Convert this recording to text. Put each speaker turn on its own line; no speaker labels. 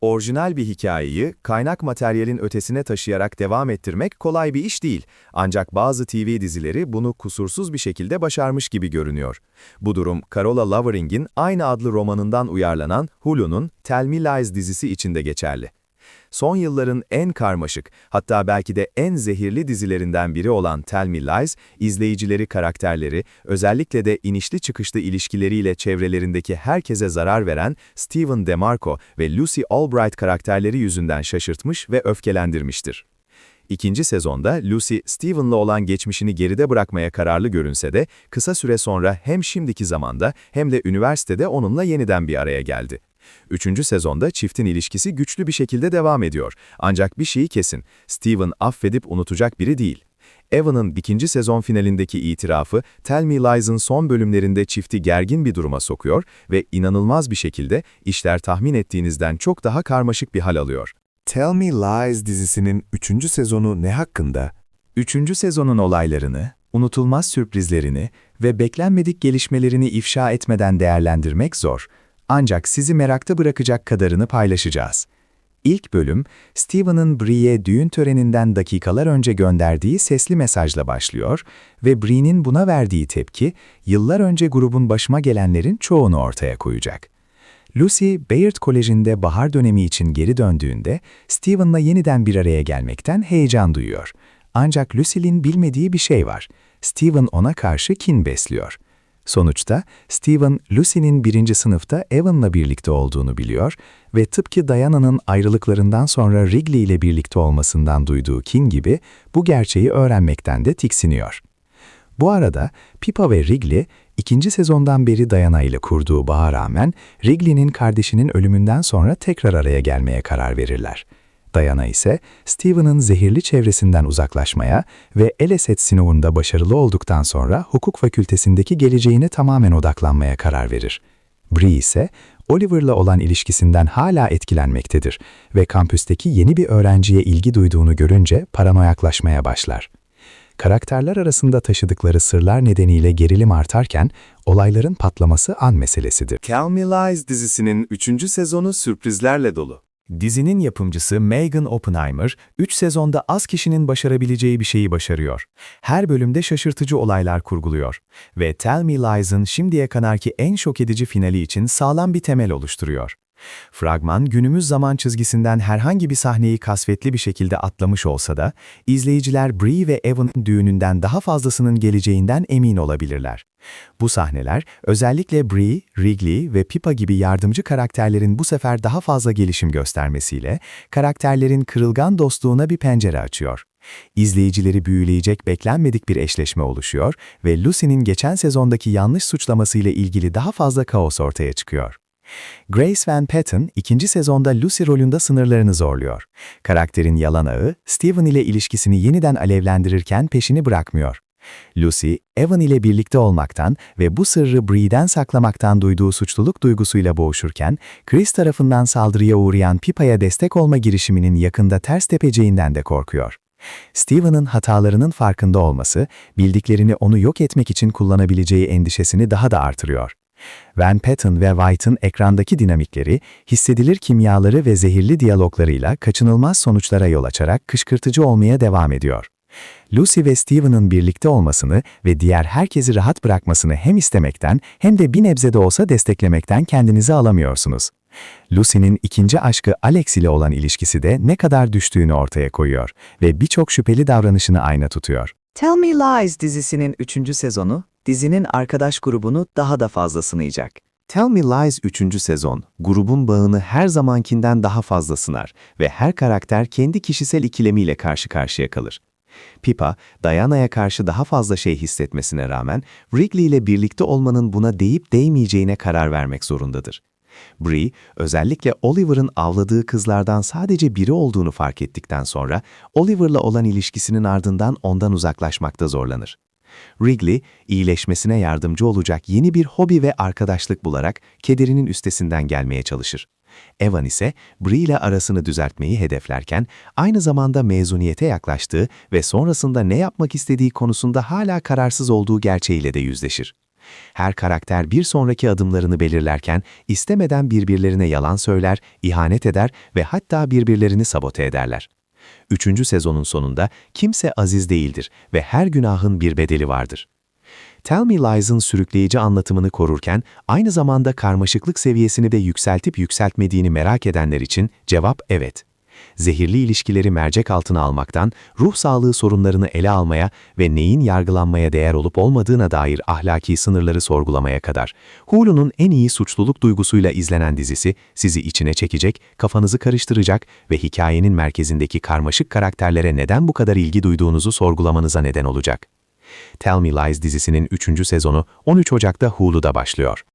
Orijinal bir hikayeyi kaynak materyalin ötesine taşıyarak devam ettirmek kolay bir iş değil. Ancak bazı TV dizileri bunu kusursuz bir şekilde başarmış gibi görünüyor. Bu durum, Carola Lovering'in aynı adlı romanından uyarlanan Hulu'nun Tell Me Lies dizisi için de geçerli. Son yılların en karmaşık, hatta belki de en zehirli dizilerinden biri olan Tell Me Lies, izleyicileri karakterleri, özellikle de inişli çıkışlı ilişkileriyle çevrelerindeki herkese zarar veren Stephen DeMarco ve Lucy Albright karakterleri yüzünden şaşırtmış ve öfkelendirmiştir. İkinci sezonda Lucy, Stephen'la olan geçmişini geride bırakmaya kararlı görünse de, kısa süre sonra hem şimdiki zamanda hem de üniversitede onunla yeniden bir araya geldi. Üçüncü sezonda çiftin ilişkisi güçlü bir şekilde devam ediyor. Ancak bir şeyi kesin, Stephen affedip unutacak biri değil. Evan'ın ikinci sezon finalindeki itirafı, Tell Me Lies'ın son bölümlerinde çifti gergin bir duruma sokuyor ve inanılmaz bir şekilde işler tahmin ettiğinizden çok daha karmaşık bir hal alıyor.
Tell Me Lies dizisinin 3. sezonu ne hakkında?
3. sezonun olaylarını, unutulmaz sürprizlerini ve beklenmedik gelişmelerini ifşa etmeden değerlendirmek zor. Ancak sizi merakta bırakacak kadarını paylaşacağız. İlk bölüm, Stephen'ın Bree'ye düğün töreninden dakikalar önce gönderdiği sesli mesajla başlıyor ve Bree'nin buna verdiği tepki, yıllar önce grubun başıma gelenlerin çoğunu ortaya koyacak. Lucy, Bayard Koleji'nde bahar dönemi için geri döndüğünde, Stephen'la yeniden bir araya gelmekten heyecan duyuyor. Ancak Lucy'nin bilmediği bir şey var. Stephen ona karşı kin besliyor. Sonuçta, Stephen, Lucy'nin 1. sınıfta Evan'la birlikte olduğunu biliyor ve tıpkı Diana'nın ayrılıklarından sonra Wrigley ile birlikte olmasından duyduğu kin gibi bu gerçeği öğrenmekten de tiksiniyor. Bu arada Pippa ve Wrigley, 2. sezondan beri Diana ile kurduğu bağa rağmen Wrigley'nin kardeşinin ölümünden sonra tekrar araya gelmeye karar verirler. Diana ise Stephen'ın zehirli çevresinden uzaklaşmaya ve LSAT sınavında başarılı olduktan sonra hukuk fakültesindeki geleceğine tamamen odaklanmaya karar verir. Bree ise Oliver'la olan ilişkisinden hala etkilenmektedir ve kampüsteki yeni bir öğrenciye ilgi duyduğunu görünce paranoyaklaşmaya başlar. Karakterler arasında taşıdıkları sırlar nedeniyle gerilim artarken, olayların patlaması an meselesidir.
Tell Me Lies dizisinin 3. sezonu sürprizlerle dolu.
Dizinin yapımcısı Megan Oppenheimer, 3 sezonda az kişinin başarabileceği bir şeyi başarıyor. Her bölümde şaşırtıcı olaylar kurguluyor ve Tell Me Lies'ın şimdiye kadarki en şok edici finali için sağlam bir temel oluşturuyor. Fragman, günümüz zaman çizgisinden herhangi bir sahneyi kasvetli bir şekilde atlamış olsa da, izleyiciler Bree ve Evan'ın düğününden daha fazlasının geleceğinden emin olabilirler. Bu sahneler, özellikle Bree, Wrigley ve Pippa gibi yardımcı karakterlerin bu sefer daha fazla gelişim göstermesiyle, karakterlerin kırılgan dostluğuna bir pencere açıyor. İzleyicileri büyüleyecek beklenmedik bir eşleşme oluşuyor ve Lucy'nin geçen sezondaki yanlış suçlamasıyla ilgili daha fazla kaos ortaya çıkıyor. Grace Van Patten, 2. sezonda Lucy rolünde sınırlarını zorluyor. Karakterin yalan ağı, Stephen ile ilişkisini yeniden alevlendirirken peşini bırakmıyor. Lucy, Evan ile birlikte olmaktan ve bu sırrı Bree'den saklamaktan duyduğu suçluluk duygusuyla boğuşurken, Chris tarafından saldırıya uğrayan Pippa'ya destek olma girişiminin yakında ters tepeceğinden de korkuyor. Stephen'ın hatalarının farkında olması, bildiklerini onu yok etmek için kullanabileceği endişesini daha da artırıyor. Van Patten ve White'ın ekrandaki dinamikleri, hissedilir kimyaları ve zehirli diyaloglarıyla kaçınılmaz sonuçlara yol açarak kışkırtıcı olmaya devam ediyor. Lucy ve Stephen'ın birlikte olmasını ve diğer herkesi rahat bırakmasını hem istemekten hem de bir nebze de olsa desteklemekten kendinizi alamıyorsunuz. Lucy'nin ikinci aşkı Alex ile olan ilişkisi de ne kadar düştüğünü ortaya koyuyor ve birçok şüpheli davranışını ayna tutuyor.
Tell Me Lies dizisinin 3. sezonu, dizinin arkadaş grubunu daha da fazla sınayacak.
Tell Me Lies 3. sezon, grubun bağını her zamankinden daha fazla sınar ve her karakter kendi kişisel ikilemiyle karşı karşıya kalır. Pippa, Diana'ya karşı daha fazla şey hissetmesine rağmen, Wrigley ile birlikte olmanın buna değip değmeyeceğine karar vermek zorundadır. Bree, özellikle Oliver'ın avladığı kızlardan sadece biri olduğunu fark ettikten sonra, Oliver'la olan ilişkisinin ardından ondan uzaklaşmakta zorlanır. Wrigley, iyileşmesine yardımcı olacak yeni bir hobi ve arkadaşlık bularak kederinin üstesinden gelmeye çalışır. Evan ise Bree ile arasını düzeltmeyi hedeflerken, aynı zamanda mezuniyete yaklaştığı ve sonrasında ne yapmak istediği konusunda hala kararsız olduğu gerçeğiyle de yüzleşir. Her karakter bir sonraki adımlarını belirlerken istemeden birbirlerine yalan söyler, ihanet eder ve hatta birbirlerini sabote ederler. 3. sezonun sonunda kimse aziz değildir ve her günahın bir bedeli vardır. Tell Me Lies'ın sürükleyici anlatımını korurken aynı zamanda karmaşıklık seviyesini de yükseltip yükseltmediğini merak edenler için cevap evet. Zehirli ilişkileri mercek altına almaktan, ruh sağlığı sorunlarını ele almaya ve neyin yargılanmaya değer olup olmadığına dair ahlaki sınırları sorgulamaya kadar, Hulu'nun en iyi suçluluk duygusuyla izlenen dizisi sizi içine çekecek, kafanızı karıştıracak ve hikayenin merkezindeki karmaşık karakterlere neden bu kadar ilgi duyduğunuzu sorgulamanıza neden olacak. Tell Me Lies dizisinin 3. sezonu 13 Ocak'ta Hulu'da başlıyor.